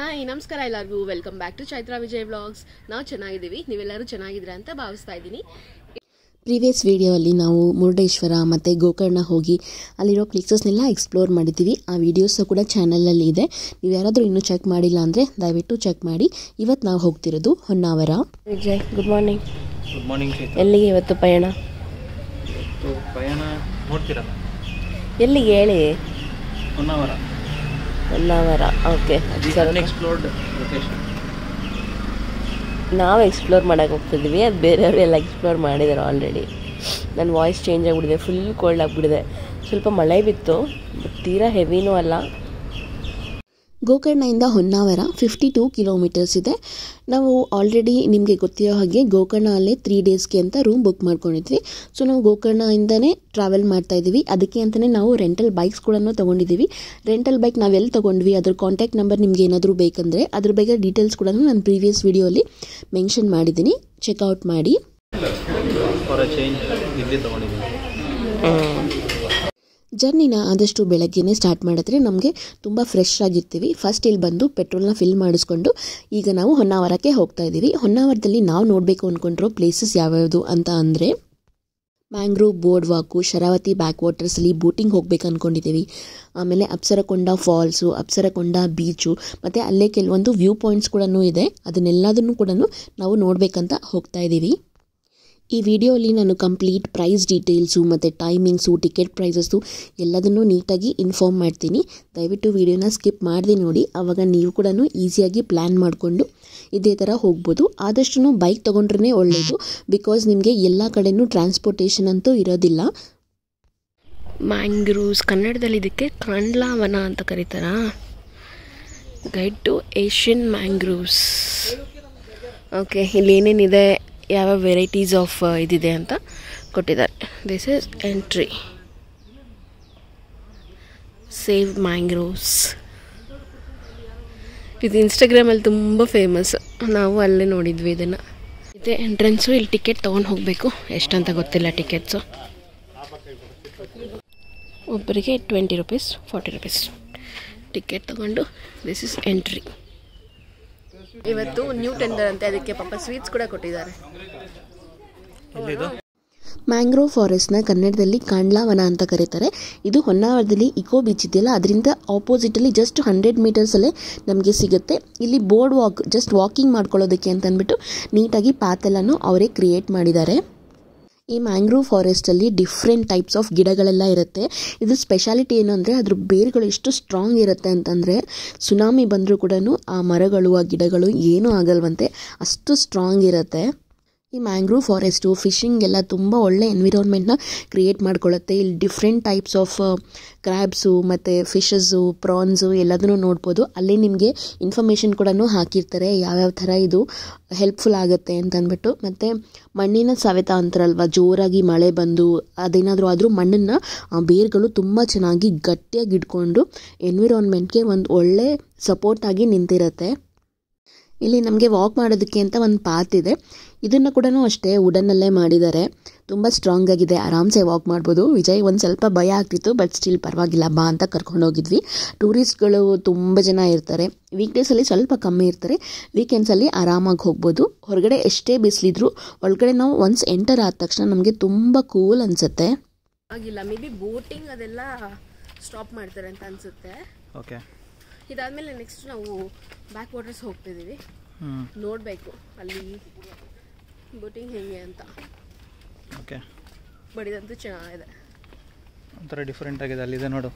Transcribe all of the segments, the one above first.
Hi ನಮಸ್ಕಾರ ಎಲ್ಲರಿಗೂ welcome back to Chaitra Vijay vlogs. ನಾವು ಚೆನ್ನಾಗಿದ್ದೀವಿ, ನೀವೆಲ್ಲರೂ ಚೆನ್ನಾಗಿದ್ದೀರಾ ಅಂತ ಭಾವಿಸ್ತಾ ಇದ್ದೀನಿ. ಪ್ರೀವಿಯಸ್ ವಿಡಿಯೋಲ್ಲಿ ನಾವು ಮುರುಡೇಶ್ವರ ಮತ್ತು ಗೋಕರ್ಣ ಹೋಗಿ ಅಲ್ಲಿರೋ ಪ್ಲೇಸಸ್ನೆಲ್ಲ ಎಕ್ಸ್ಪ್ಲೋರ್ ಮಾಡಿದ್ದೀವಿ. ಆ ವಿಡಿಯೋಸು ಕೂಡ ಚಾನಲಲ್ಲಿ ಇದೆ. ನೀವು ಯಾರಾದರೂ ಇನ್ನೂ ಚೆಕ್ ಮಾಡಿಲ್ಲ ಅಂದರೆ ದಯವಿಟ್ಟು ಚೆಕ್ ಮಾಡಿ. ಇವತ್ತು ನಾವು ಹೋಗ್ತಿರೋದು Honnavar. Vijay good morning. Good morning Chaitra. ಎಲ್ಲಿಗೆ ಇವತ್ತು ಪಯಣ? ಪಯಣ ನೋಡ್ತೀರಾ? ಎಲ್ಲಿಗೆ ಹೇಳಿ? ಹೊನ್ನಾವರ. ಓಕೆ. Unexplored location. ನಾವು ಎಕ್ಸ್ಪ್ಲೋರ್ ಮಾಡೋಕ್ಕೆ ಹೋಗ್ತಿದ್ವಿ, ಅದು ಬೇರೆಯವರೆಲ್ಲ ಎಕ್ಸ್ಪ್ಲೋರ್ ಮಾಡಿದ್ದಾರೆ ಆಲ್ರೆಡಿ. ನನ್ನ ವಾಯ್ಸ್ ಚೇಂಜ್ ಆಗಿಬಿಟ್ಟಿದೆ, ಫುಲ್ ಕೋಲ್ಡ್ ಆಗಿಬಿಟ್ಟಿದೆ. ಸ್ವಲ್ಪ ಮಳೆ ಬಿತ್ತು, ಬಟ್ ತೀರಾ ಹೆವಿನೂ ಅಲ್ಲ. ಗೋಕರ್ಣದಿಂದ ಹೊನ್ನಾವರ 52 ಕಿಲೋಮೀಟರ್ಸ್ ಇದೆ. ನಾವು ಆಲ್ರೆಡಿ ನಿಮಗೆ ಗೊತ್ತಿರೋ ಹಾಗೆ ಗೋಕರ್ಣಲ್ಲೇ 3 ಡೇಸ್ಗೆ ಅಂತ ರೂಮ್ ಬುಕ್ ಮಾಡ್ಕೊಂಡಿದ್ವಿ. ಸೊ ನಾವು ಗೋಕರ್ಣದಿಂದನೇ ಟ್ರಾವೆಲ್ ಮಾಡ್ತಾ ಇದ್ದೀವಿ. ಅದಕ್ಕೆ ಅಂತಲೇ ನಾವು ರೆಂಟಲ್ ಬೈಕ್ಸ್ ಕೂಡ ತೊಗೊಂಡಿದ್ದೀವಿ. ರೆಂಟಲ್ ಬೈಕ್ ನಾವೆಲ್ಲಿ ತೊಗೊಂಡ್ವಿ, ಅದ್ರ ಕಾಂಟ್ಯಾಕ್ಟ್ ನಂಬರ್ ನಿಮ್ಗೆ ಏನಾದರೂ ಬೇಕಂದರೆ ಅದ್ರ ಬಗ್ಗೆ ಡೀಟೇಲ್ಸ್ ಕೂಡ ನಾನು ಪ್ರೀವಿಯಸ್ ವಿಡಿಯೋಲಿ ಮೆನ್ಷನ್ ಮಾಡಿದ್ದೀನಿ, ಚೆಕ್ಔಟ್ ಮಾಡಿ. ಜರ್ನಿನ ಆದಷ್ಟು ಬೆಳಗ್ಗೆನೇ ಸ್ಟಾರ್ಟ್ ಮಾಡಿದ್ರೆ ನಮಗೆ ತುಂಬ ಫ್ರೆಶ್ ಆಗಿರ್ತೀವಿ. ಫಸ್ಟ್ ಇಲ್ಲಿ ಬಂದು ಪೆಟ್ರೋಲ್ನ ಫಿಲ್ ಮಾಡಿಸ್ಕೊಂಡು ಈಗ ನಾವು ಹೊನ್ನಾವರಕ್ಕೆ ಹೋಗ್ತಾ ಇದ್ದೀವಿ. ಹೊನ್ನಾವರದಲ್ಲಿ ನಾವು ನೋಡಬೇಕು ಅಂದ್ಕೊಂಡಿರೋ ಪ್ಲೇಸಸ್ ಯಾವ್ಯಾವುದು ಅಂತ ಅಂದರೆ mangrove boardwalk, Sharavathi back ವಾಟರ್ಸಲ್ಲಿ ಬೋಟಿಂಗ್ ಹೋಗ್ಬೇಕು ಅಂದ್ಕೊಂಡಿದ್ದೀವಿ. ಆಮೇಲೆ ಅಪ್ಸರಕೊಂಡ ಫಾಲ್ಸು, ಅಪ್ಸರಕೊಂಡ ಬೀಚು ಮತ್ತು ಅಲ್ಲೇ ಕೆಲವೊಂದು ವ್ಯೂ ಪಾಯಿಂಟ್ಸ್ ಕೂಡ ಇದೆ. ಅದನ್ನೆಲ್ಲದನ್ನು ಕೂಡ ನಾವು ನೋಡಬೇಕಂತ ಹೋಗ್ತಾ ಇದ್ದೀವಿ. ಈ ವಿಡಿಯೋಲಿ ನಾನು ಕಂಪ್ಲೀಟ್ ಪ್ರೈಸ್ ಡೀಟೇಲ್ಸು ಮತ್ತು ಟೈಮಿಂಗ್ಸು, ಟಿಕೆಟ್ ಪ್ರೈಸಸ್ಸು ಎಲ್ಲದನ್ನೂ ನೀಟಾಗಿ ಇನ್ಫಾರ್ಮ್ ಮಾಡ್ತೀನಿ. ದಯವಿಟ್ಟು ವಿಡಿಯೋನ ಸ್ಕಿಪ್ ಮಾಡದೆ ನೋಡಿ, ಆವಾಗ ನೀವು ಕೂಡ ಈಸಿಯಾಗಿ ಪ್ಲ್ಯಾನ್ ಮಾಡಿಕೊಂಡು ಇದೇ ಥರ ಹೋಗ್ಬೋದು. ಆದಷ್ಟು ಬೈಕ್ ತೊಗೊಂಡ್ರೆ ಒಳ್ಳೆಯದು, ಬಿಕಾಸ್ ನಿಮಗೆ ಎಲ್ಲ ಕಡೆಯೂ ಟ್ರಾನ್ಸ್ಪೋರ್ಟೇಷನ್ ಅಂತೂ ಇರೋದಿಲ್ಲ. ಮ್ಯಾಂಗ್ರೂವ್ಸ್ ಕನ್ನಡದಲ್ಲಿ ಇದಕ್ಕೆ ಕಾಂಡ್ಲಾವನ ಅಂತ ಕರೀತಾರಾ? Guide to Asian mangroves. Okay, ಇಲ್ಲಿ ಏನೇನಿದೆ, ಯಾವ ವೆರೈಟೀಸ್ ಆಫ್ ಇದಿದೆ ಅಂತ ಕೊಟ್ಟಿದ್ದಾರೆ. This is entry. Save mangroves. ಇದು ಇನ್ಸ್ಟಾಗ್ರಾಮಲ್ಲಿ ತುಂಬ ಫೇಮಸ್. ನಾವು ಅಲ್ಲೇ ನೋಡಿದ್ವಿ ಇದನ್ನು. ಇದೇ ಎಂಟ್ರೆನ್ಸು. ಇಲ್ಲಿ ಟಿಕೆಟ್ ತೊಗೊಂಡು ಹೋಗಬೇಕು. ಎಷ್ಟಂತ ಗೊತ್ತಿಲ್ಲ ಟಿಕೆಟ್ಸು. ಒಬ್ಬರಿಗೆ 20 ರೂಪೀಸ್, 40 ರೂಪೀಸ್ ಟಿಕೆಟ್ ತೊಗೊಂಡು ದಿಸ್ ಇಸ್ ಎಂಟ್ರಿ. ಇವತ್ತು ನ್ಯೂ ಟೆಂಡರ್ ಅಂತೆ, ಅದಕ್ಕೆ ಪಾಪ ಸ್ವೀಟ್ಸ್ ಕೂಡ ಕೊಟ್ಟಿದ್ದಾರೆ. ಮ್ಯಾಂಗ್ರೋವ್ ಫಾರೆಸ್ಟ್ನ ಕನ್ನಡದಲ್ಲಿ ಕಾಂಡ್ಲಾವನ ಅಂತ ಕರೀತಾರೆ. ಇದು ಹೊನ್ನಾವರದಲ್ಲಿ ಇಕೋ ಬೀಚ್ ಇದೆಯಲ್ಲ, ಅದರಿಂದ ಆಪೋಸಿಟಲ್ಲಿ ಜಸ್ಟ್ 100 ಮೀಟರ್ಸಲ್ಲೇ ನಮಗೆ ಸಿಗುತ್ತೆ. ಇಲ್ಲಿ ಬೋರ್ಡ್ ವಾಕ್, ಜಸ್ಟ್ ವಾಕಿಂಗ್ ಮಾಡ್ಕೊಳ್ಳೋದಕ್ಕೆ ಅಂತ ಅಂದ್ಬಿಟ್ಟು ನೀಟಾಗಿ ಪಾತ್ ಎಲ್ಲನೂ ಅವರೇ ಕ್ರಿಯೇಟ್ ಮಾಡಿದ್ದಾರೆ. ಈ ಮ್ಯಾಂಗ್ರೋವ್ ಫಾರೆಸ್ಟಲ್ಲಿ ಡಿಫ್ರೆಂಟ್ ಟೈಪ್ಸ್ ಆಫ್ ಗಿಡಗಳೆಲ್ಲ ಇರುತ್ತೆ. ಇದು ಸ್ಪೆಷಾಲಿಟಿ ಏನು ಅಂದರೆ ಅದ್ರ ಬೇರುಗಳು ಎಷ್ಟು ಸ್ಟ್ರಾಂಗ್ ಇರುತ್ತೆ ಅಂತಂದರೆ ಸುನಾಮಿ ಬಂದರೂ ಕೂಡ ಆ ಮರಗಳು, ಆ ಗಿಡಗಳು ಏನೂ ಆಗಲ್ವಂತೆ, ಅಷ್ಟು ಸ್ಟ್ರಾಂಗ್ ಇರುತ್ತೆ. ಈ ಮ್ಯಾಂಗ್ರೋವ್ ಫಾರೆಸ್ಟು ಫಿಶಿಂಗ್ ಎಲ್ಲ ತುಂಬ ಒಳ್ಳೆ ಎನ್ವಿರಾನ್ಮೆಂಟ್ನ ಕ್ರಿಯೇಟ್ ಮಾಡ್ಕೊಳ್ಳುತ್ತೆ. ಇಲ್ಲಿ ಡಿಫ್ರೆಂಟ್ ಟೈಪ್ಸ್ ಆಫ್ ಕ್ರ್ಯಾಬ್ಸು ಮತ್ತು ಫಿಶಸ್ಸು, ಪ್ರಾನ್ಸು ಎಲ್ಲದನ್ನೂ ನೋಡ್ಬೋದು. ಅಲ್ಲಿ ನಿಮಗೆ ಇನ್ಫಾರ್ಮೇಷನ್ ಕೂಡ ಹಾಕಿರ್ತಾರೆ, ಯಾವ್ಯಾವ ಥರ ಇದು ಹೆಲ್ಪ್ಫುಲ್ ಆಗುತ್ತೆ ಅಂತ ಅಂದ್ಬಿಟ್ಟು. ಮತ್ತು ಮಣ್ಣಿನ ಸವೆತ ಅಂತಾರಲ್ವ, ಜೋರಾಗಿ ಮಳೆ ಬಂದು ಅದೇನಾದರೂ ಆದರೂ ಮಣ್ಣನ್ನು ಬೇರುಗಳು ತುಂಬ ಚೆನ್ನಾಗಿ ಗಟ್ಟಿಯಾಗಿ ಇಟ್ಕೊಂಡು ಎನ್ವಿರಾನ್ಮೆಂಟ್ಗೆ ಒಂದು ಒಳ್ಳೆ ಸಪೋರ್ಟಾಗಿ ನಿಂತಿರುತ್ತೆ. ಇಲ್ಲಿ ನಮಗೆ ವಾಕ್ ಮಾಡೋದಕ್ಕೆ ಅಂತ ಒಂದು ಪಾತ್ ಇದೆ. ಇದನ್ನು ಕೂಡ ಅಷ್ಟೇ ವುಡನ್ನಲ್ಲೇ ಮಾಡಿದ್ದಾರೆ. ತುಂಬ ಸ್ಟ್ರಾಂಗ್ ಆಗಿದೆ, ಆರಾಮ್ಸೆ ವಾಕ್ ಮಾಡ್ಬೋದು. ವಿಜಯ್ ಒಂದು ಸ್ವಲ್ಪ ಭಯ ಆಗ್ತಿತ್ತು, ಬಟ್ ಸ್ಟಿಲ್ ಪರವಾಗಿಲ್ಲ ಬಾ ಅಂತ ಕರ್ಕೊಂಡೋಗಿದ್ವಿ. ಟೂರಿಸ್ಟ್ಗಳು ತುಂಬ ಜನ ಇರ್ತಾರೆ. ವೀಕ್ಡೇಸಲ್ಲಿ ಸ್ವಲ್ಪ ಕಮ್ಮಿ ಇರ್ತಾರೆ, ವೀಕೆಂಡ್ಸಲ್ಲಿ ಆರಾಮಾಗಿ ಹೋಗ್ಬೋದು. ಹೊರಗಡೆ ಎಷ್ಟೇ ಬಿಸಿಲಿದ್ರು ಒಳಗಡೆ ನಾವು ಒನ್ಸ್ ಎಂಟರ್ ಆದ ತಕ್ಷಣ ನಮಗೆ ತುಂಬ ಕೂಲ್ ಅನಿಸುತ್ತೆ. ಆಗಿಲ್ಲ, ಮೇ ಬಿ ಬೋಟಿಂಗ್ ಅದೆಲ್ಲ ಸ್ಟಾಪ್ ಮಾಡ್ತಾರೆ ಅಂತ ಅನಿಸುತ್ತೆ. ಓಕೆ, ಇದಾದಮೇಲೆ ನೆಕ್ಸ್ಟ್ ನಾವು ಬ್ಯಾಕ್ ವಾಟರ್ಸ್ ಹೋಗ್ತಿದ್ದೀವಿ. ನೋಡಬೇಕು ಅಲ್ಲಿ ಬೋಟಿಂಗ್ ಹೇಗೆ ಅಂತ. ಓಕೆ, ಬಟ್ ಇದಂತೂ ಚೆನ್ನಾಗಿದೆ, ಒಂಥರ ಡಿಫ್ರೆಂಟ್ ಆಗಿದೆ. ಅಲ್ಲಿದೆ ನೋಡು,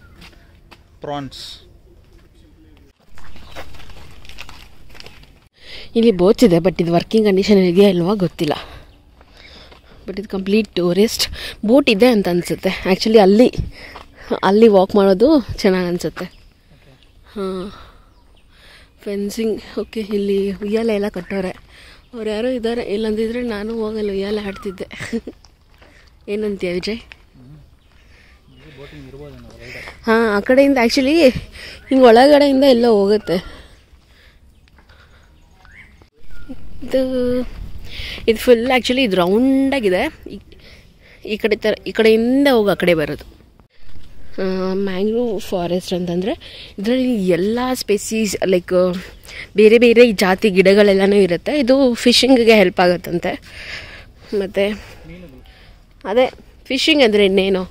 ಪ್ರಾನ್ಸ್. ಇಲ್ಲಿ ಬೋಟ್ಸ್ ಇದೆ, ಬಟ್ ಇದು ವರ್ಕಿಂಗ್ ಕಂಡೀಷನ್ ಇದೆಯಾ ಇಲ್ವಾ ಗೊತ್ತಿಲ್ಲ. ಬಟ್ ಇದು ಕಂಪ್ಲೀಟ್ ಟೂರಿಸ್ಟ್ ಬೋಟ್ ಇದೆ ಅಂತ ಅನಿಸುತ್ತೆ. ಆ್ಯಕ್ಚುಲಿ ಅಲ್ಲಿ ವಾಕ್ ಮಾಡೋದು ಚೆನ್ನಾಗಿ ಅನಿಸುತ್ತೆ. ಹಾಂ, ಫೆನ್ಸಿಂಗ್. ಓಕೆ, ಇಲ್ಲಿ ಉಯ್ಯಾಲೆ ಎಲ್ಲ ಕಟ್ಟೋರೆ. ಅವ್ರು ಯಾರೋ ಇದ್ದಾರೆ, ಇಲ್ಲಂದಿದ್ರೆ ನಾನು ಹೋಗಲ್ಲ, ಉಯ್ಯಾಲೆ ಆಡ್ತಿದ್ದೆ. ಏನಂತೀಯ ವಿಜಯ್? ಹಾಂ, ಆ ಕಡೆಯಿಂದ ಆ್ಯಕ್ಚುಲಿ ಹಿಂಗೆ ಒಳಗಡೆಯಿಂದ ಎಲ್ಲ ಹೋಗುತ್ತೆ. ಇದು ಫುಲ್ ಆ್ಯಕ್ಚುಲಿ ಇದು ರೌಂಡಾಗಿದೆ. ಈ ಕಡೆಯಿಂದ ಹೋಗಿ ಆ ಕಡೆ ಬರೋದು. ಮ್ಯಾಂಗ್ರೋವ್ ಫಾರೆಸ್ಟ್ ಅಂತಂದರೆ ಇದರಲ್ಲಿ ಎಲ್ಲ ಸ್ಪೆಸೀಸ್ ಲೈಕ್ ಬೇರೆ ಬೇರೆ ಜಾತಿ ಗಿಡಗಳೆಲ್ಲನೂ ಇರುತ್ತೆ. ಇದು ಫಿಶಿಂಗಿಗೆ ಹೆಲ್ಪ್ ಆಗುತ್ತಂತೆ. ಮತ್ತು ಅದೇ ಫಿಶಿಂಗ್ ಅಂದರೆ ಇನ್ನೇನು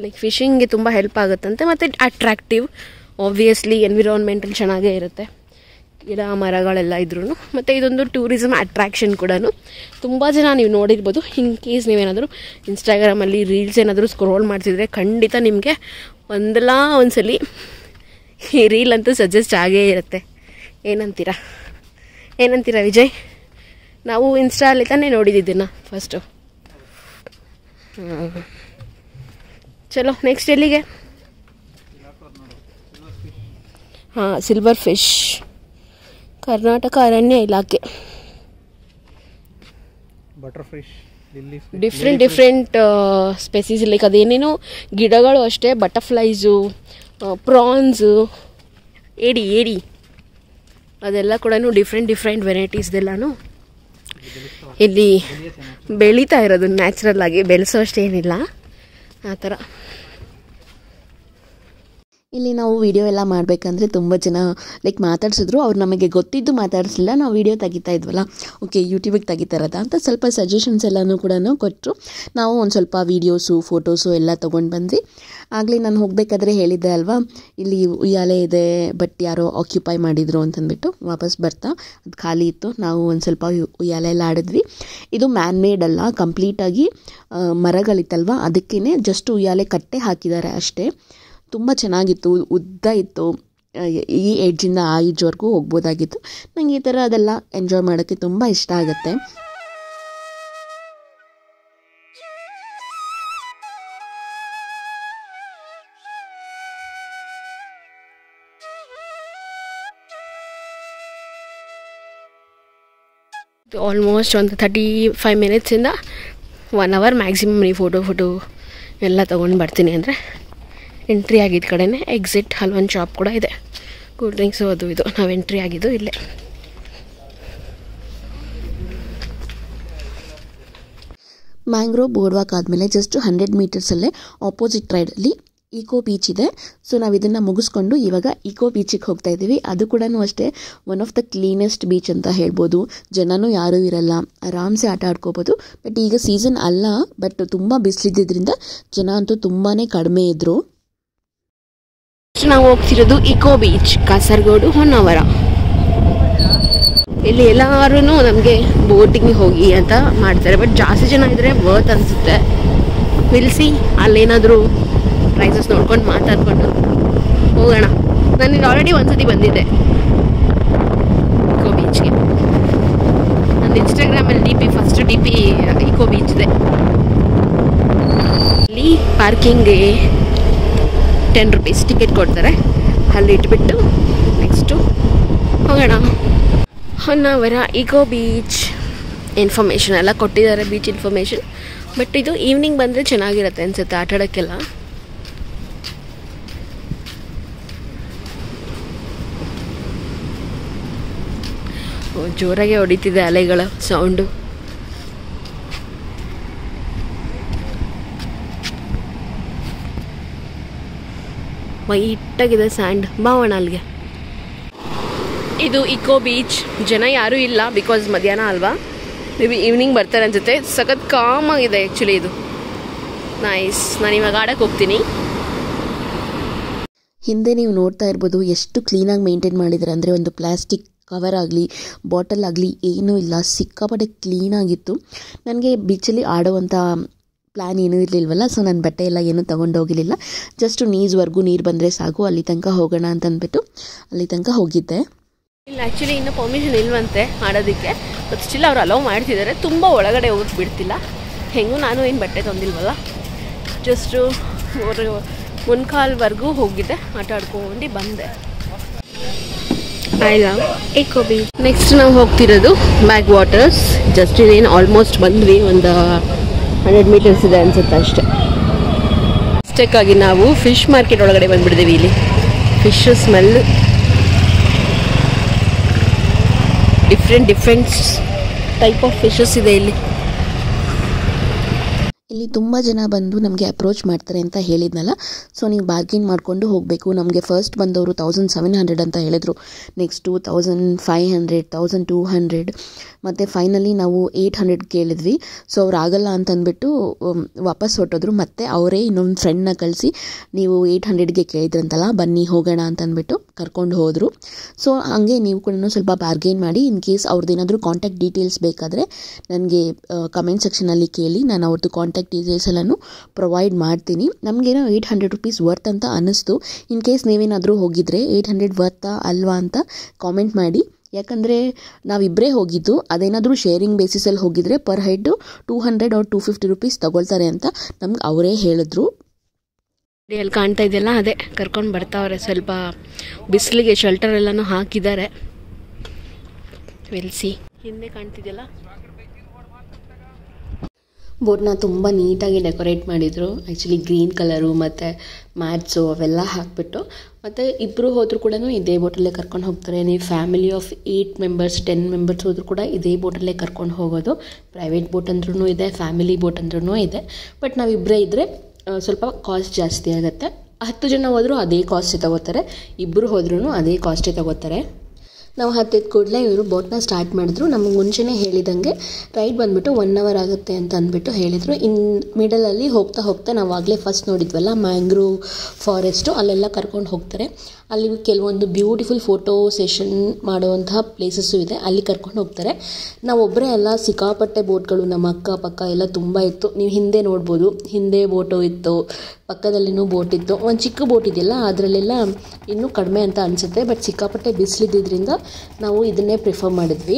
ಲೈಕ್ ಫಿಶಿಂಗ್ಗೆ ತುಂಬ ಹೆಲ್ಪ್ ಆಗುತ್ತಂತೆ. ಮತ್ತು ಅಟ್ರಾಕ್ಟಿವ್, ಆಬ್ವಿಯಸ್ಲಿ ಎನ್ವಿರಾನ್ಮೆಂಟಲ್ ಚೆನ್ನಾಗೇ ಇರುತ್ತೆ, ಗಿಡ ಮರಗಳೆಲ್ಲ ಇದ್ರೂ. ಮತ್ತು ಇದೊಂದು ಟೂರಿಸಮ್ ಅಟ್ರಾಕ್ಷನ್ ಕೂಡ. ತುಂಬ ಜನ ನೀವು ನೋಡಿರ್ಬೋದು. ಇನ್ ಕೇಸ್ ನೀವೇನಾದರೂ ಇನ್ಸ್ಟಾಗ್ರಾಮಲ್ಲಿ ರೀಲ್ಸ್ ಏನಾದರೂ ಸ್ಕ್ರೋಲ್ ಮಾಡ್ತಿದ್ರೆ ಖಂಡಿತ ನಿಮಗೆ ಒಂದಲ್ಲ ಒಂದ್ಸಲಿ ಈ ರೀಲ್ ಅಂತೂ ಸಜೆಸ್ಟ್ ಆಗೇ ಇರುತ್ತೆ. ಏನಂತೀರಾ ವಿಜಯ್? ನಾವು ಇನ್ಸ್ಟಾಲ್ಲಿ ತಾನೇ ನೋಡಿದ್ದನ್ನು ಫಸ್ಟು. ಚಲೋ ನೆಕ್ಸ್ಟ್ ಎಲ್ಲಿಗೆ? ಸಿಲ್ವರ್ ಫಿಶ್, ಕರ್ನಾಟಕ ಅರಣ್ಯ ಇಲಾಖೆ. Butter fish, different species like ಅದೇನೇನೋ ಗಿಡಗಳು ಅಷ್ಟೇ. ಬಟರ್ಫ್ಲೈಸು, ಪ್ರಾನ್ಸು, ಏಡಿ ಅದೆಲ್ಲ ಕೂಡ ಡಿಫ್ರೆಂಟ್ ವೆರೈಟೀಸ್ದೆಲ್ಲನೂ ಇಲ್ಲಿ ಬೆಳೀತಾ ಇರೋದು. ನ್ಯಾಚುರಲ್ ಆಗಿ ಬೆಳೆಸೋ ಅಷ್ಟೇನಿಲ್ಲ ಆ ಥರ. ಇಲ್ಲಿ ನಾವು ವಿಡಿಯೋ ಎಲ್ಲ ಮಾಡಬೇಕಂದ್ರೆ ತುಂಬ ಜನ ಲೈಕ್ ಮಾತಾಡ್ಸಿದ್ರು. ಅವ್ರು ನಮಗೆ ಗೊತ್ತಿದ್ದು ಮಾತಾಡಿಸಲಿಲ್ಲ. ನಾವು ವಿಡಿಯೋ ತೆಗಿತಾ ಇದ್ವಲ್ಲ, ಓಕೆ ಯೂಟ್ಯೂಬಿಗೆ ತೆಗಿತಾರದ ಅಂತ ಸ್ವಲ್ಪ ಸಜೆಷನ್ಸ್ ಎಲ್ಲನೂ ಕೂಡ ಕೊಟ್ಟರು. ನಾವು ಒಂದು ಸ್ವಲ್ಪ ವೀಡಿಯೋಸು ಫೋಟೋಸು ಎಲ್ಲ ತೊಗೊಂಡು ಬಂದ್ವಿ. ಆಗಲೇ ನಾನು ಹೋಗಬೇಕಾದ್ರೆ ಹೇಳಿದ್ದೆ ಅಲ್ವಾ, ಇಲ್ಲಿ ಉಯ್ಯಾಲೆ ಇದೆ ಬಟ್ ಯಾರೋ ಆಕ್ಯುಪೈ ಮಾಡಿದರು ಅಂತಂದ್ಬಿಟ್ಟು. ವಾಪಸ್ ಬರ್ತಾ ಅದು ಖಾಲಿ ಇತ್ತು. ನಾವು ಒಂದು ಸ್ವಲ್ಪ ಉಯ್ಯಾಲೆ ಎಲ್ಲ ಆಡಿದ್ವಿ. ಇದು ಮ್ಯಾನ್ ಮೇಡ್ ಅಲ್ಲ, ಕಂಪ್ಲೀಟಾಗಿ ಮರಗಳಿತ್ತಲ್ವ ಅದಕ್ಕೇ ಜಸ್ಟ್ ಉಯ್ಯಾಲೆ ಕಟ್ಟೆ ಹಾಕಿದ್ದಾರೆ ಅಷ್ಟೇ. ತುಂಬ ಚೆನ್ನಾಗಿತ್ತು, ಉದ್ದ ಇತ್ತು. ಈ ಏಜ್ಜಿಂದ ಆ ಏಜ್ವರೆಗೂ ಹೋಗ್ಬೋದಾಗಿತ್ತು. ನನಗೆ ಈ ಥರ ಅದೆಲ್ಲ ಎಂಜಾಯ್ ಮಾಡೋಕ್ಕೆ ತುಂಬ ಇಷ್ಟ ಆಗುತ್ತೆ. ಆಲ್ಮೋಸ್ಟ್ ಒಂದು 35 ಮಿನಿಟ್ಸಿಂದ 1 ಅವರ್ ಮ್ಯಾಕ್ಸಿಮಮ್ ನೀವು ಫೋಟೋ ಎಲ್ಲ ತೊಗೊಂಡು ಬರ್ತೀನಿ ಅಂದರೆ ಎಂಟ್ರಿ ಆಗಿದ್ದ ಕಡೆನೇ ಎಕ್ಸಿಟ್ ಅಲ್ಲೊಂದು ಶಾಪ್ ಕೂಡ ಇದೆ, ಕೂಲ್ ಡ್ರಿಂಕ್ಸು ಅದು ಇದು. ನಾವು ಎಂಟ್ರಿ ಆಗಿದ್ದು ಇಲ್ಲೇ. ಮ್ಯಾಂಗ್ರೋವ್ ಬೋರ್ಡ್ ವಾಕ್ ಆದಮೇಲೆ ಜಸ್ಟ್ 100 ಮೀಟರ್ಸಲ್ಲೇ ಆಪೋಸಿಟ್ ರೈಡಲ್ಲಿ ಈಕೋ ಬೀಚ್ ಇದೆ. ಸೊ ನಾವು ಇದನ್ನು ಮುಗಿಸ್ಕೊಂಡು ಇವಾಗ ಈಕೋ ಬೀಚಿಗೆ ಹೋಗ್ತಾ ಇದ್ದೀವಿ. ಅದು ಕೂಡ ಅಷ್ಟೇ one of the cleanest beach ಅಂತ ಹೇಳ್ಬೋದು. ಜನನೂ ಯಾರೂ ಇರಲ್ಲ, ಆರಾಮ್ಸೆ ಆಟ ಆಡ್ಕೋಬೋದು. ಬಟ್ ಈಗ ಸೀಸನ್ ಅಲ್ಲ, ಬಟ್ ತುಂಬ ಬಿಸಿಲಿದ್ದರಿಂದ ಜನ ಅಂತೂ ತುಂಬಾ ಕಡಿಮೆ ಇದ್ದರು. ನಾವು ಹೋಗ್ತಿರೋದು ಈಕೋ ಬೀಚ್, ಕಾಸರಗೋಡು, ಹೊನ್ನಾವರ. ಇಲ್ಲಿ ಎಲ್ಲರೂ ನಮಗೆ ಬೋಟಿಂಗ್ ಹೋಗಿ ಅಂತ ಮಾಡ್ತಾರೆ. ಬಟ್ ಜಾಸ್ತಿ ಜನ ಇದ್ದರೆ ವರ್ತ್ ಅನಿಸುತ್ತೆ. ನಿಲ್ಲಿಸಿ ಅಲ್ಲೇನಾದರೂ ಪ್ರೈಸಸ್ ನೋಡ್ಕೊಂಡು ಮಾತಾಡ್ಕೊಂಡು ಹೋಗೋಣ. ನಾನು ಆಲ್ರೆಡಿ ಒಂದ್ಸತಿ ಬಂದಿದ್ದೆ ಈಕೋ ಬೀಚ್ಗೆ. ನನ್ನ ಇನ್ಸ್ಟಾಗ್ರಾಮಲ್ಲಿ first D P eco beach ಇದೆ. ಇಲ್ಲಿ ಪಾರ್ಕಿಂಗ್ಗೆ 10 ರೂಪೀಸ್ ಟಿಕೆಟ್ ಕೊಡ್ತಾರೆ. ಅಲ್ಲಿ ಇಟ್ಬಿಟ್ಟು ನೆಕ್ಸ್ಟು ಹೋಗೋಣ. ಹೊನ್ನಾವರ ಈಕೋ ಬೀಚ್ ಇನ್ಫಾರ್ಮೇಷನ್ ಎಲ್ಲ ಕೊಟ್ಟಿದ್ದಾರೆ, ಬೀಚ್ ಇನ್ಫಾರ್ಮೇಷನ್. ಬಟ್ ಇದು ಈವ್ನಿಂಗ್ ಬಂದರೆ ಚೆನ್ನಾಗಿರುತ್ತೆ ಅನಿಸುತ್ತೆ ಆಟ ಆಡೋಕ್ಕೆಲ್ಲ. ಜೋರಾಗೆ ಹೊಡಿತಿದೆ ಅಲೆಗಳ ಸೌಂಡು. ವೈಟಾಗಿದೆ ಸ್ಯಾಂಡ್. ಬಾವಣ ಅಲ್ಲಿಗೆ. ಇದು ಈಕೋ ಬೀಚ್. ಜನ ಯಾರೂ ಇಲ್ಲ ಬಿಕಾಸ್ ಮಧ್ಯಾಹ್ನ ಅಲ್ವಾ, ಮೇ ಬಿ ಈವ್ನಿಂಗ್ ಬರ್ತಾರೆ ಅನ್ಸುತ್ತೆ. ಸಖತ್ ಕಾಮ್ ಆಗಿದೆ ಆ್ಯಕ್ಚುಲಿ ಇದು. ನೈಸ್. ನಾನು ಇವಾಗ ಆಡಕ್ಕೆ ಹೋಗ್ತೀನಿ. ಹಿಂದೆ ನೀವು ನೋಡ್ತಾ ಇರ್ಬೋದು ಎಷ್ಟು ಕ್ಲೀನಾಗಿ ಮೇಂಟೈನ್ ಮಾಡಿದ್ದಾರೆ ಅಂದರೆ, ಒಂದು ಪ್ಲಾಸ್ಟಿಕ್ ಕವರ್ ಆಗಲಿ ಬಾಟಲ್ ಆಗಲಿ ಏನೂ ಇಲ್ಲ, ಸಿಕ್ಕಾಪಟ್ಟೆ ಕ್ಲೀನಾಗಿತ್ತು. ನನಗೆ ಬೀಚಲ್ಲಿ ಆಡೋವಂಥ ಪ್ಲ್ಯಾನ್ ಏನೂ ಇರಲಿಲ್ವಲ್ಲ, ಸೊ ನನ್ನ ಬಟ್ಟೆ ಎಲ್ಲ ಏನೂ ತೊಗೊಂಡೋಗಿರಲಿಲ್ಲ. ಜಸ್ಟ್ ನೀಸ್ವರೆಗೂ ನೀರು ಬಂದರೆ ಸಾಕು, ಅಲ್ಲಿ ತನಕ ಹೋಗೋಣ ಅಂತಂದ್ಬಿಟ್ಟು ಅಲ್ಲಿ ತನಕ ಹೋಗಿದ್ದೆ. ಇಲ್ಲ ಆ್ಯಕ್ಚುಲಿ ಇನ್ನೂ ಪರ್ಮಿಷನ್ ಇಲ್ವಂತೆ ಆಡೋದಕ್ಕೆ, ಬಟ್ ಸ್ಟಿಲ್ ಅವ್ರು ಅಲೋ ಮಾಡ್ತಿದ್ದಾರೆ. ತುಂಬ ಒಳಗಡೆ ಹೋಗಕ್ಕೆ ಬಿಡ್ತಿಲ್ಲ. ಹೆಂಗೂ ನಾನು ಏನು ಬಟ್ಟೆ ತಂದಿಲ್ವಲ್ಲ, ಜಸ್ಟು ಮುನ್ಕಾಲ್ವರೆಗೂ ಹೋಗಿದ್ದೆ, ಆಟ ಆಡ್ಕೊಂಡು ಬಂದೆ. I love eco beach. Next ನಾವು ಹೋಗ್ತಿರೋದು ಬ್ಯಾಕ್ ವಾಟರ್ಸ್. ಜಸ್ಟ್ ಇನ್ನೇನು ಆಲ್ಮೋಸ್ಟ್ ಬಂದ್ವಿ, ಒಂದು 100 ಮೀಟರ್ಸ್ ಇದೆ ಅನ್ಸುತ್ತೆ ಅಷ್ಟೇ. ಅಷ್ಟಕ್ಕಾಗಿ ನಾವು ಫಿಶ್ ಮಾರ್ಕೆಟ್ ಒಳಗಡೆ ಬಂದುಬಿಟ್ಟಿದ್ದೀವಿ. ಇಲ್ಲಿ fish smell, different type of fishes ಇದೆ ಇಲ್ಲಿ. ಇಲ್ಲಿ ತುಂಬ ಜನ ಬಂದು ನಮಗೆ ಅಪ್ರೋಚ್ ಮಾಡ್ತಾರೆ ಅಂತ ಹೇಳಿದ್ನಲ್ಲ, ಸೊ ನೀವು ಬಾರ್ಗೇನ್ ಮಾಡಿಕೊಂಡು ಹೋಗಬೇಕು. ನಮಗೆ ಫಸ್ಟ್ ಬಂದವರು 1700 ಅಂತ ಹೇಳಿದರು, ನೆಕ್ಸ್ಟು 1500, 1200 ಮತ್ತು ಫೈನಲಿ ನಾವು 800 ಕೇಳಿದ್ವಿ. ಸೊ ಅವ್ರು ಆಗಲ್ಲ ಅಂತಂದ್ಬಿಟ್ಟು ವಾಪಸ್ ಹೊರಟೋದ್ರು. ಮತ್ತು ಅವರೇ ಇನ್ನೊಂದು ಫ್ರೆಂಡ್ನ ಕಳಿಸಿ ನೀವು 800ಗೆ ಕೇಳಿದ್ರಂತಲ್ಲ, ಬನ್ನಿ ಹೋಗೋಣ ಅಂತಂದ್ಬಿಟ್ಟು ಕರ್ಕೊಂಡು ಹೋದರು. ಸೊ ಹಾಗೆ ನೀವು ಕೂಡ ಸ್ವಲ್ಪ ಬಾರ್ಗೇನ್ ಮಾಡಿ. ಇನ್ ಕೇಸ್ ಅವ್ರದ್ದೇನಾದರೂ ಕಾಂಟ್ಯಾಕ್ಟ್ ಡೀಟೇಲ್ಸ್ ಬೇಕಾದರೆ ನನಗೆ ಕಮೆಂಟ್ ಸೆಕ್ಷನಲ್ಲಿ ಕೇಳಿ, ನಾನು ಅವ್ರದ್ದು ಕಾಂಟ್ಯಾಕ್ಟ್ ಡೀಟೇಲ್ಸ್ ಎಲ್ಲನೂ ಪ್ರೊವೈಡ್ ಮಾಡ್ತೀನಿ. ನಮಗೇನೋ 800 ರುಪೀಸ್ ವರ್ತ್ ಅಂತ ಅನ್ನಿಸ್ತು. ಇನ್ ಕೇಸ್ ನೀವೇನಾದರೂ ಹೋಗಿದ್ರೆ 800 ವರ್ತಾ ಅಲ್ವಾ ಅಂತ ಕಾಮೆಂಟ್ ಮಾಡಿ. ಯಾಕಂದರೆ ನಾವಿಬ್ಬರೇ ಹೋಗಿದ್ದು, ಅದೇನಾದರೂ ಶೇರಿಂಗ್ ಬೇಸಿಸಲ್ಲಿ ಹೋಗಿದ್ರೆ ಪರ್ ಹೆಡ್ 200 or 250 ರುಪೀಸ್ ತಗೊಳ್ತಾರೆ ಅಂತ ನಮ್ಗೆ ಅವರೇ ಹೇಳಿದ್ರು. ಅಲ್ಲಿ ಕಾಣ್ತಾ ಇದೆಯಲ್ಲ, ಅದೇ ಕರ್ಕೊಂಡು ಬರ್ತಾವ್ರೆ. ಸ್ವಲ್ಪ ಬಿಸಿಲಿಗೆ ಶೆಲ್ಟರ್ ಎಲ್ಲನೂ ಹಾಕಿದ್ದಾರೆ. ವೆಲ್ಸಿ ಹಿಂದೆ ಕಾಣ್ತಿದೆಯಲ್ಲ, ಬೋಟ್ನ ತುಂಬ ನೀಟಾಗಿ ಡೆಕೋರೇಟ್ ಮಾಡಿದರು. ಆ್ಯಕ್ಚುಲಿ ಗ್ರೀನ್ ಕಲರು ಮತ್ತು ಮ್ಯಾಟ್ಸು ಅವೆಲ್ಲ ಹಾಕಿಬಿಟ್ಟು. ಮತ್ತು ಇಬ್ಬರು ಹೋದರೂ ಕೂಡ ಇದೇ ಬೋಟಲ್ಲೇ ಕರ್ಕೊಂಡು ಹೋಗ್ತಾರೆ. ನೀವು ಫ್ಯಾಮಿಲಿ ಆಫ್ 8 ಮೆಂಬರ್ಸ್ 10 ಮೆಂಬರ್ಸ್ ಹೋದರೂ ಕೂಡ ಇದೇ ಬೋಟಲ್ಲೇ ಕರ್ಕೊಂಡು ಹೋಗೋದು. ಪ್ರೈವೇಟ್ ಬೋಟ್ ಅಂದ್ರೂ ಇದೆ, ಫ್ಯಾಮಿಲಿ ಬೋಟ್ ಅಂದ್ರೂ ಇದೆ. ಬಟ್ ನಾವಿಬ್ಬರೇ ಇದ್ದರೆ ಸ್ವಲ್ಪ ಕಾಸ್ಟ್ ಜಾಸ್ತಿ ಆಗುತ್ತೆ. 10 ಜನ ಹೋದರೂ ಅದೇ ಕಾಸ್ಟೇ ತಗೋತಾರೆ, ಇಬ್ಬರು ಹೋದ್ರೂ ಅದೇ ಕಾಸ್ಟೇ ತಗೋತಾರೆ. ನಾವು ಹತ್ತಿದ ಕೂಡಲೇ ಇವರು ಬೋಟ್ನ ಸ್ಟಾರ್ಟ್ ಮಾಡಿದ್ರು. ನಮಗೆ ಮುಂಚೆನೇ ಹೇಳಿದಂಗೆ ರೈಡ್ ಬಂದುಬಿಟ್ಟು 1 hour ಆಗುತ್ತೆ ಅಂತ ಅಂದ್ಬಿಟ್ಟು ಹೇಳಿದರು. ಮಿಡಲಲ್ಲಿ ಹೋಗ್ತಾ ಹೋಗ್ತಾ ನಾವು ಆಗಲೇ ಫಸ್ಟ್ ನೋಡಿದ್ವಲ್ಲ ಮ್ಯಾಂಗ್ರೋವ್ ಫಾರೆಸ್ಟು, ಅಲ್ಲೆಲ್ಲ ಕರ್ಕೊಂಡು ಹೋಗ್ತಾರೆ. ಅಲ್ಲಿ ಕೆಲವೊಂದು ಬ್ಯೂಟಿಫುಲ್ ಫೋಟೋ ಸೆಷನ್ ಮಾಡುವಂತಹ ಪ್ಲೇಸಸ್ಸು ಇದೆ, ಅಲ್ಲಿ ಕರ್ಕೊಂಡು ಹೋಗ್ತಾರೆ. ನಾವು ಒಬ್ಬರೇ ಅಲ್ಲ, ಸಿಕ್ಕಾಪಟ್ಟೆ ಬೋಟ್ಗಳು ನಮ್ಮ ಅಕ್ಕಪಕ್ಕ ಎಲ್ಲ ತುಂಬ ಇತ್ತು. ನೀವು ಹಿಂದೆ ನೋಡ್ಬೋದು, ಹಿಂದೆ ಬೋಟು ಇತ್ತು, ಪಕ್ಕದಲ್ಲಿನೂ ಬೋಟ್ ಇತ್ತು. ಒಂದು ಚಿಕ್ಕ ಬೋಟ್ ಇದೆಯಲ್ಲ ಅದರಲ್ಲೆಲ್ಲ ಇನ್ನೂ ಕಡಿಮೆ ಅಂತ ಅನಿಸುತ್ತೆ. ಬಟ್ ಸಿಕ್ಕಾಪಟ್ಟೆ ಬಿಸಿಲಿದ್ದರಿಂದ ನಾವು ಇದನ್ನೇ ಪ್ರಿಫರ್ ಮಾಡಿದ್ವಿ.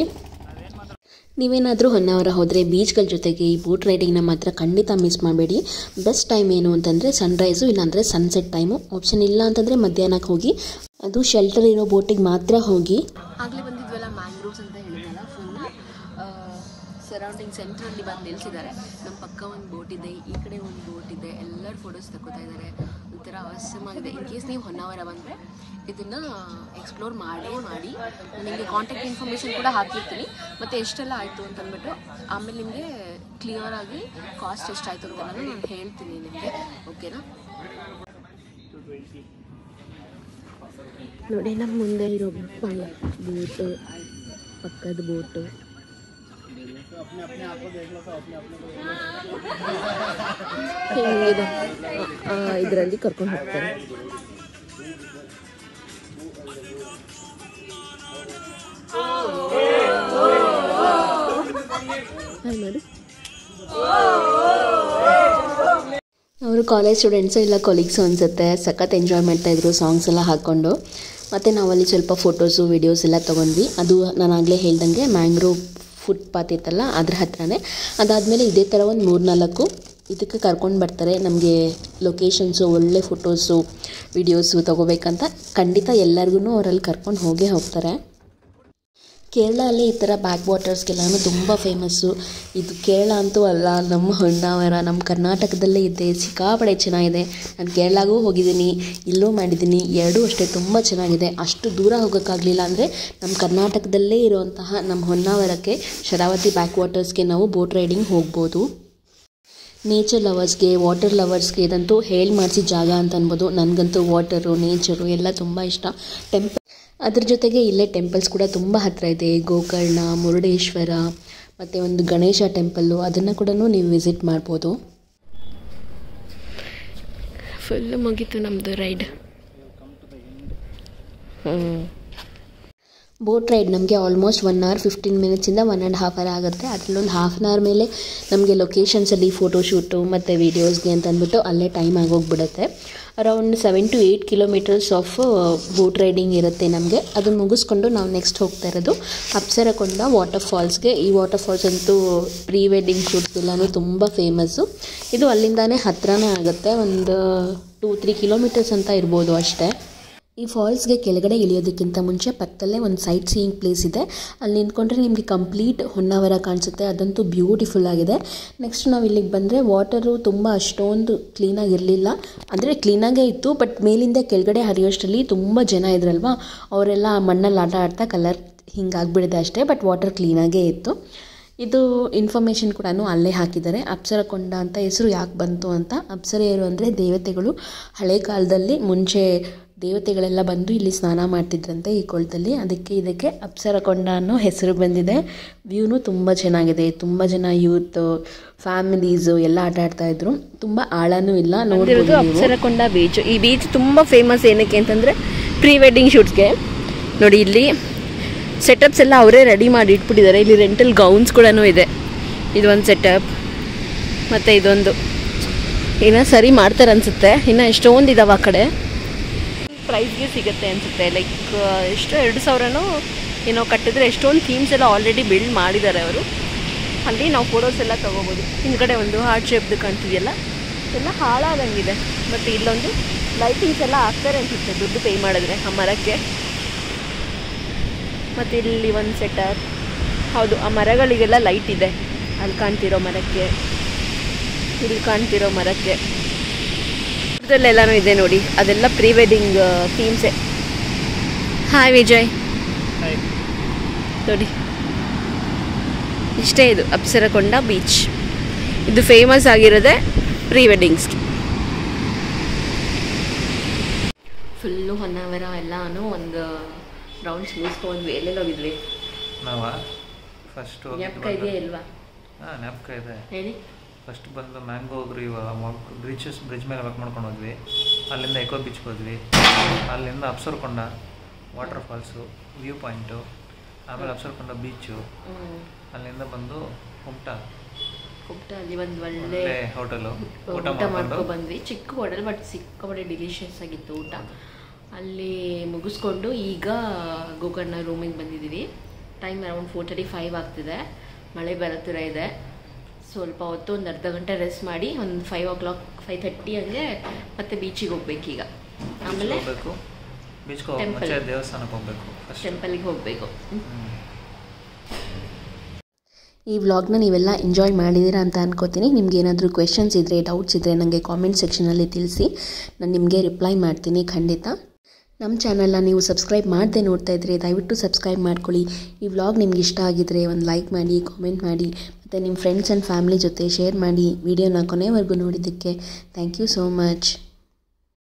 ನೀವೇನಾದರೂ ಹೊನ್ನಾವರ ಹೋದರೆ ಬೀಚ್ಗಳ ಜೊತೆಗೆ ಈ ಬೋಟ್ ರೈಡಿಂಗ್ನ ಮಾತ್ರ ಖಂಡಿತ ಮಿಸ್ ಮಾಡಬೇಡಿ. ಬೆಸ್ಟ್ ಟೈಮ್ ಏನು ಅಂತಂದರೆ ಸನ್ರೈಸು, ಇಲ್ಲಾಂದರೆ ಸನ್ಸೆಟ್ ಟೈಮು. ಆಪ್ಷನ್ ಇಲ್ಲ ಅಂತಂದರೆ ಮಧ್ಯಾಹ್ನಕ್ಕೆ ಹೋಗಿ, ಅದು ಶೆಲ್ಟರ್ ಇರೋ ಬೋಟಿಗೆ ಮಾತ್ರ ಹೋಗಿ. ಆಗಲೇ ಬಂದಿದ್ವಲ್ಲ ಮ್ಯಾಂಗ್ರೋವ್ಸ್ ಅಂತ ಹೇಳಿದ್ವಲ್ಲ, ಫುಲ್ ಸರೌಂಡಿಂಗ್ ಸೆಂಟ್ರಲ್ಲಿ ಬಂದು ನಿಲ್ಲಿಸಿದ್ದಾರೆ. ನಮ್ಮ ಪಕ್ಕ ಒಂದು ಬೋಟ್ ಇದೆ, ಈ ಕಡೆ ಒಂದು ಬೋಟ್ ಇದೆ, ಎಲ್ಲರೂ ಫೋಟೋಸ್ ತಗೋತಾ ಇದ್ದಾರೆ. ಒಂಥರ ಅವಶ್ಯವಾಗಿದೆ. ಇನ್ ಕೇಸ್ ನೀವು ಹೊನ್ನಾವರ ಬಂದರೆ ಇದನ್ನು ಎಕ್ಸ್ಪ್ಲೋರ್ ಮಾಡಿ. ನಿಮಗೆ ಕಾಂಟ್ಯಾಕ್ಟ್ ಇನ್ಫಾರ್ಮೇಷನ್ ಕೂಡ ಹಾಕಿರ್ತೀನಿ, ಮತ್ತು ಎಷ್ಟೆಲ್ಲ ಆಯಿತು ಅಂತಂದ್ಬಿಟ್ಟು ಆಮೇಲೆ ನಿಮಗೆ ಕ್ಲಿಯರಾಗಿ ಕಾಸ್ಟ್ ಎಷ್ಟಾಯಿತು ಅಂತ ನಾನು ಹೇಳ್ತೀನಿ ನಿಮಗೆ, ಓಕೆನಾ? ನೋಡಿ ನಮ್ಮ ಮುಂದೆ ಇರೋ ಬೋಟು, ಪಕ್ಕದ ಬೋಟು, ಇದರಲ್ಲಿ ಕರ್ಕೊಂಡು ಹೋಗ್ತಾರೆ. ಮಾಡಿ ಅವರು ಕಾಲೇಜ್ ಸ್ಟೂಡೆಂಟ್ಸು ಇಲ್ಲ ಕೊಲೀಗ್ಸು ಅನಿಸುತ್ತೆ. ಸಖತ್ ಎಂಜಾಯ್ ಮಾಡ್ತಾಯಿದ್ರು ಸಾಂಗ್ಸ್ ಎಲ್ಲ ಹಾಕ್ಕೊಂಡು. ಮತ್ತು ನಾವಲ್ಲಿ ಸ್ವಲ್ಪ ಫೋಟೋಸು ವೀಡಿಯೋಸ್ ಎಲ್ಲ ತೊಗೊಂಡ್ವಿ. ಅದು ನಾನು ಆಗಲೇ ಹೇಳ್ದಂಗೆ ಮ್ಯಾಂಗ್ರೋವ್ ಫುಟ್ಪಾತ್ ಇತ್ತಲ್ಲ ಅದ್ರ ಹತ್ರನೇ. ಅದಾದಮೇಲೆ ಇದೇ ಥರ ಒಂದು 3-4 ಇದಕ್ಕೆ ಕರ್ಕೊಂಡು ಬರ್ತಾರೆ. ನಮಗೆ ಲೊಕೇಶನ್ಸು, ಒಳ್ಳೆ ಫೋಟೋಸು ವೀಡಿಯೋಸು ತೊಗೋಬೇಕಂತ ಖಂಡಿತ ಎಲ್ಲರಿಗೂ ಅವರಲ್ಲಿ ಕರ್ಕೊಂಡು ಹೋಗ್ತಾರೆ. ಕೇರಳಲ್ಲಿ ಈ ಥರ ಬ್ಯಾಕ್ ವಾಟರ್ಸ್ಗೆಲ್ಲನೂ ತುಂಬ ಫೇಮಸ್ಸು. ಇದು ಕೇರಳ ಅಂತೂ ಅಲ್ಲ, ನಮ್ಮ ಹೊನ್ನಾವರ ನಮ್ಮ ಕರ್ನಾಟಕದಲ್ಲೇ ಇದೆ. ಸಿಕ್ಕಾಪಟ್ಟೆ ಚೆನ್ನಾಗಿದೆ. ನಾನು ಕೇರಳಗೂ ಹೋಗಿದ್ದೀನಿ, ಇಲ್ಲೂ ಮಾಡಿದ್ದೀನಿ, ಎರಡೂ ಅಷ್ಟೇ ತುಂಬ ಚೆನ್ನಾಗಿದೆ. ಅಷ್ಟು ದೂರ ಹೋಗೋಕ್ಕಾಗಲಿಲ್ಲ ಅಂದರೆ ನಮ್ಮ ಕರ್ನಾಟಕದಲ್ಲೇ ಇರುವಂತಹ ನಮ್ಮ ಹೊನ್ನಾವರಕ್ಕೆ ಶರಾವತಿ ಬ್ಯಾಕ್ ವಾಟರ್ಸ್ಗೆ ನಾವು ಬೋಟ್ ರೈಡಿಂಗ್ ಹೋಗ್ಬೋದು. ನೇಚರ್ ಲವರ್ಸ್ಗೆ, ವಾಟರ್ ಲವರ್ಸ್ಗೆ ಇದಂತೂ ಹೇಳಿ ಮಾಡಿಸಿ ಜಾಗ ಅಂತ ಅನ್ಬೋದು. ನನಗಂತೂ ವಾಟರು, ನೇಚರು ಎಲ್ಲ ತುಂಬ ಇಷ್ಟ. ಅದ್ರ ಜೊತೆಗೆ ಇಲ್ಲೇ ಟೆಂಪಲ್ಸ್ ಕೂಡ ತುಂಬ ಹತ್ತಿರ ಇದೆ. ಗೋಕರ್ಣ, ಮುರುಡೇಶ್ವರ ಮತ್ತು ಒಂದು ಗಣೇಶ ಟೆಂಪಲ್ಲು, ಅದನ್ನು ಕೂಡ ನೀವು ವಿಸಿಟ್ ಮಾಡ್ಬೋದು. ಫುಲ್ ಮುಗೀತು ನಮ್ಮದು ರೈಡ್. ಬೋಟ್ ರೈಡ್ ನಮಗೆ ಆಲ್ಮೋಸ್ಟ್ 1 hour 15 minutesಯಿಂದ 1.5 hour ಆಗುತ್ತೆ. ಅದರಲ್ಲೊಂದು 1/2 hour ಮೇಲೆ ನಮಗೆ ಲೊಕೇಶನ್ಸಲ್ಲಿ ಫೋಟೋಶೂಟು ಮತ್ತು ವೀಡಿಯೋಸ್ಗೆ ಅಂತ ಅಂದ್ಬಿಟ್ಟು ಅಲ್ಲೇ ಟೈಮ್ ಆಗೋಗ್ಬಿಡುತ್ತೆ. Around 7 to 8 kilometers of boat riding ಇರುತ್ತೆ ನಮಗೆ. ಅದನ್ನು ಮುಗಿಸ್ಕೊಂಡು ನಾವು ನೆಕ್ಸ್ಟ್ ಹೋಗ್ತಾ ಇರೋದು ಅಪ್ಸರಕೊಂಡ ವಾಟರ್ ಫಾಲ್ಸ್ಗೆ. ಈ ವಾಟರ್ ಫಾಲ್ಸ್ ಅಂತೂ ಪ್ರೀ ವೆಡ್ಡಿಂಗ್ ಶೂಟ್ಗೆಲ್ಲನೂ ತುಂಬ ಫೇಮಸ್ಸು. ಇದು ಅಲ್ಲಿಂದಾನೇ ಹತ್ತಿರನೇ ಆಗುತ್ತೆ, ಒಂದು 2-3 kilometers ಅಂತ ಇರ್ಬೋದು ಅಷ್ಟೇ. ಈ ಫಾಲ್ಸ್ಗೆ ಕೆಳಗಡೆ ಇಳಿಯೋದಕ್ಕಿಂತ ಮುಂಚೆ ಪಕ್ಕದಲ್ಲೇ ಒಂದು ಸೈಟ್ ಸೀಯಿಂಗ್ ಪ್ಲೇಸ್ ಇದೆ. ಅಲ್ಲಿ ನಿಂತ್ಕೊಂಡ್ರೆ ನಿಮಗೆ ಕಂಪ್ಲೀಟ್ ಹೊನ್ನಾವರ ಕಾಣಿಸುತ್ತೆ. ಅದಂತೂ ಬ್ಯೂಟಿಫುಲ್ ಆಗಿದೆ. ನೆಕ್ಸ್ಟ್ ನಾವು ಇಲ್ಲಿಗೆ ಬಂದರೆ ವಾಟರು ತುಂಬ ಅಷ್ಟೊಂದು ಕ್ಲೀನಾಗಿರಲಿಲ್ಲ, ಅಂದರೆ ಕ್ಲೀನಾಗೇ ಇತ್ತು. ಬಟ್ ಮೇಲಿಂದ ಕೆಳಗಡೆ ಹರಿಯೋಷ್ಟರಲ್ಲಿ ತುಂಬ ಜನ ಇದ್ರಲ್ವ, ಅವರೆಲ್ಲ ಮಣ್ಣಲ್ಲಿ ಆಟ ಆಡ್ತಾ ಕಲರ್ ಹಿಂಗಾಗ್ಬಿಡಿದೆ ಅಷ್ಟೇ. ಬಟ್ ವಾಟರ್ ಕ್ಲೀನಾಗೇ ಇತ್ತು. ಇದು ಇನ್ಫಾರ್ಮೇಷನ್ ಕೂಡ ಅಲ್ಲೇ ಹಾಕಿದ್ದಾರೆ. ಅಪ್ಸರಕೊಂಡ ಅಂತ ಹೆಸರು ಯಾಕೆ ಬಂತು ಅಂತ. ಅಪ್ಸರೆಯರು ಅಂದರೆ ದೇವತೆಗಳು. ಹಳೆ ಕಾಲದಲ್ಲಿ ಮುಂಚೆ ದೇವತೆಗಳೆಲ್ಲ ಬಂದು ಇಲ್ಲಿ ಸ್ನಾನ ಮಾಡ್ತಿದ್ರಂತೆ ಈ ಕೊಳದಲ್ಲಿ. ಅದಕ್ಕೆ ಇದಕ್ಕೆ ಅಪ್ಸರಕೊಂಡ ಅನ್ನೋ ಹೆಸರು ಬಂದಿದೆ. ವ್ಯೂನು ತುಂಬ ಚೆನ್ನಾಗಿದೆ. ತುಂಬ ಜನ ಯೂತ್ ಫ್ಯಾಮಿಲೀಸು ಎಲ್ಲ ಆಟ ಆಡ್ತಾಯಿದ್ರು. ತುಂಬ ಆಳನೂ ಇಲ್ಲ. ನೋಡಿರೋದು ಅಪ್ಸರಕೊಂಡ ಬೀಚ್. ಈ ಬೀಚ್ ತುಂಬ ಫೇಮಸ್ ಏನಕ್ಕೆ ಅಂತಂದರೆ ಪ್ರೀ ವೆಡ್ಡಿಂಗ್ ಶೂಟ್ಸ್ಗೆ. ನೋಡಿ ಇಲ್ಲಿ ಸೆಟಪ್ಸ್ ಎಲ್ಲ ಅವರೇ ರೆಡಿ ಮಾಡಿ ಇಟ್ಬಿಟ್ಟಿದ್ದಾರೆ. ಇಲ್ಲಿ ರೆಂಟಲ್ ಗೌನ್ಸ್ ಕೂಡ ಇದೆ. ಇದೊಂದು ಸೆಟಪ್ ಮತ್ತು ಇದೊಂದು ಏನೋ ಸರಿ ಮಾಡ್ತಾರೆ ಅನಿಸುತ್ತೆ. ಇನ್ನು ಎಷ್ಟೊಂದು ಇದಾವೆ ಆ ಕಡೆ. ಪ್ರೈಸ್ಗೆ ಸಿಗುತ್ತೆ ಅನಿಸುತ್ತೆ. ಲೈಕ್ ಎಷ್ಟು 2,000 ಏನೋ ಕಟ್ಟಿದ್ರೆ ಎಷ್ಟೊಂದು ಥೀಮ್ಸ್ ಎಲ್ಲ ಆಲ್ರೆಡಿ ಬಿಲ್ಡ್ ಮಾಡಿದ್ದಾರೆ ಅವರು. ಅಲ್ಲಿ ನಾವು ಫೋಟೋಸ್ ಎಲ್ಲ ತೊಗೋಬೋದು. ಹಿಂದ್ಗಡೆ ಒಂದು ಹಾರ್ಟ್ ಶೇಪ್ದು ಕಾಣ್ತಿದೆಯಲ್ಲ, ಎಲ್ಲ ಹಾಳಾದಂಗಿದೆ. ಮತ್ತು ಇಲ್ಲೊಂದು ಲೈಟಿಂಗ್ಸ್ ಎಲ್ಲ ಹಾಕ್ತಾರೆ ಅನಿಸುತ್ತೆ ದುಡ್ಡು ಪೇ ಮಾಡಿದ್ರೆ ಆ ಮರಕ್ಕೆ. ಮತ್ತು ಇಲ್ಲಿ ಒಂದು ಸೆಟಪ್. ಹೌದು, ಆ ಮರಗಳಿಗೆಲ್ಲ ಲೈಟ್ ಇದೆ. ಅಲ್ಲಿ ಕಾಣ್ತಿರೋ ಮರಕ್ಕೆ, ಇಲ್ಲಿ ಕಾಣ್ತಿರೋ ಮರಕ್ಕೆ, ಇದರಲ್ಲೆಲ್ಲನೂ ಇದೆ ನೋಡಿ. ಅದೆಲ್ಲ ಪ್ರೀ ವೆಡ್ಡಿಂಗ್ ಥೀಮ್ಸೇ. ಹಾಯ್ ವಿಜಯ್. ನೋಡಿ ಇಷ್ಟೇ ಇದು ಅಪ್ಸರಕೊಂಡ ಬೀಚ್. ಇದು ಫೇಮಸ್ ಆಗಿರೋದೆ ಪ್ರೀ ವೆಡ್ಡಿಂಗ್ಸ್ಗೆ. ಫುಲ್ಲು ಹೊನ್ನಾವರ ಎಲ್ಲನೂ ಒಂದು ರೌಂಡ್ಸ್ ಮುಗಿಸ್ಕೊಂಡ್ವಿ. ಎಲ್ಲೆಲ್ಲಿ ಹೋಗಿದ್ವಿ ನಾವು? ಫಸ್ಟ್ ಜ್ಞಾಪಕ ಇದೆಯಾ ಇಲ್ವಾ? ಹಾಂ, ಜ್ಞಾಪಕ ಇದೆ. ಹೇಳಿ. ಫಸ್ಟ್ ಬಂದು ಮ್ಯಾಂಗೋ ಬ್ರಿಡ್ಜ್ ಮೇಲೆ ವರ್ಕ್ ಮಾಡ್ಕೊಂಡು ಹೋದ್ವಿ. ಅಲ್ಲಿಂದ ಎಕೋ ಬೀಚ್ಗೆ ಹೋದ್ವಿ. ಅಲ್ಲಿಂದ Apsarakonda water falls, view point, ಆಮೇಲೆ ಅಪ್ಸರಕೊಂಡ ಬೀಚು. ಅಲ್ಲಿಂದ ಬಂದು ಕುಮಟಲ್ಲಿ ಒಂದು ಒಳ್ಳೆ ಹೋಟೆಲು ಊಟ ಮಾಡ್ಕೊಂಡು ಬಂದ್ವಿ. ಚಿಕ್ಕ ಹೋಟೆಲ್, ಬಟ್ ಸಿಕ್ಕಾಪಟ್ಟೆ ಡಿಲಿಷಿಯಸ್ ಆಗಿತ್ತು ಊಟ. ಅಲ್ಲಿ ಮುಗಿಸ್ಕೊಂಡು ಈಗ ಗೋಕರ್ಣ ರೂಮಿಗೆ ಬಂದಿದ್ದೀವಿ. ಟೈಮ್ ಅರೌಂಡ್ 4:35 ಆಗ್ತಿದೆ. ಮಳೆ ಬರತ್ತಿರ ಇದೆ. ಸ್ವಲ್ಪ ಹೊತ್ತು ಒಂದು ಅರ್ಧ ಗಂಟೆ ರೆಸ್ಟ್ ಮಾಡಿ ಒಂದು 5 o'clock 5:30 ಹಂಗೆ ಮತ್ತೆ ಬೀಚಿಗೆ ಹೋಗ್ಬೇಕೀಗ. ಆಮೇಲೆ ದೇವಸ್ಥಾನಕ್ಕೆ ಹೋಗ್ಬೇಕು, ಟೆಂಪಲ್ಗೆ ಹೋಗಬೇಕು. ಈ ವ್ಲಾಗ್ನ ನೀವೆಲ್ಲ ಎಂಜಾಯ್ ಮಾಡಿದ್ದೀರಾ ಅಂತ ಅನ್ಕೋತೀನಿ. ನಿಮ್ಗೆ ಏನಾದರೂ ಕ್ವೆಶನ್ಸ್ ಇದ್ದರೆ, ಡೌಟ್ಸ್ ಇದ್ದರೆ ನನಗೆ ಕಾಮೆಂಟ್ ಸೆಕ್ಷನಲ್ಲಿ ತಿಳಿಸಿ. ನಾನು ನಿಮಗೆ ರಿಪ್ಲೈ ಮಾಡ್ತೀನಿ ಖಂಡಿತ. ನಮ್ಮ ಚಾನಲ್ನ ನೀವು ಸಬ್ಸ್ಕ್ರೈಬ್ ಮಾಡದೆ ನೋಡ್ತಾ ಇದ್ದರೆ ದಯವಿಟ್ಟು ಸಬ್ಸ್ಕ್ರೈಬ್ ಮಾಡ್ಕೊಳ್ಳಿ. ಈ ವ್ಲಾಗ್ ನಿಮ್ಗೆ ಇಷ್ಟ ಆಗಿದ್ದರೆ ಒಂದು ಲೈಕ್ ಮಾಡಿ, ಕಾಮೆಂಟ್ ಮಾಡಿ, ಮತ್ತು ನಿಮ್ಮ ಫ್ರೆಂಡ್ಸ್ ಆ್ಯಂಡ್ ಫ್ಯಾಮಿಲಿ ಜೊತೆ ಶೇರ್ ಮಾಡಿ. ವಿಡಿಯೋನ ಕೊನೆವರೆಗೂ ನೋಡಿದ್ದಕ್ಕೆ ಥ್ಯಾಂಕ್ ಯು ಸೋ ಮಚ್.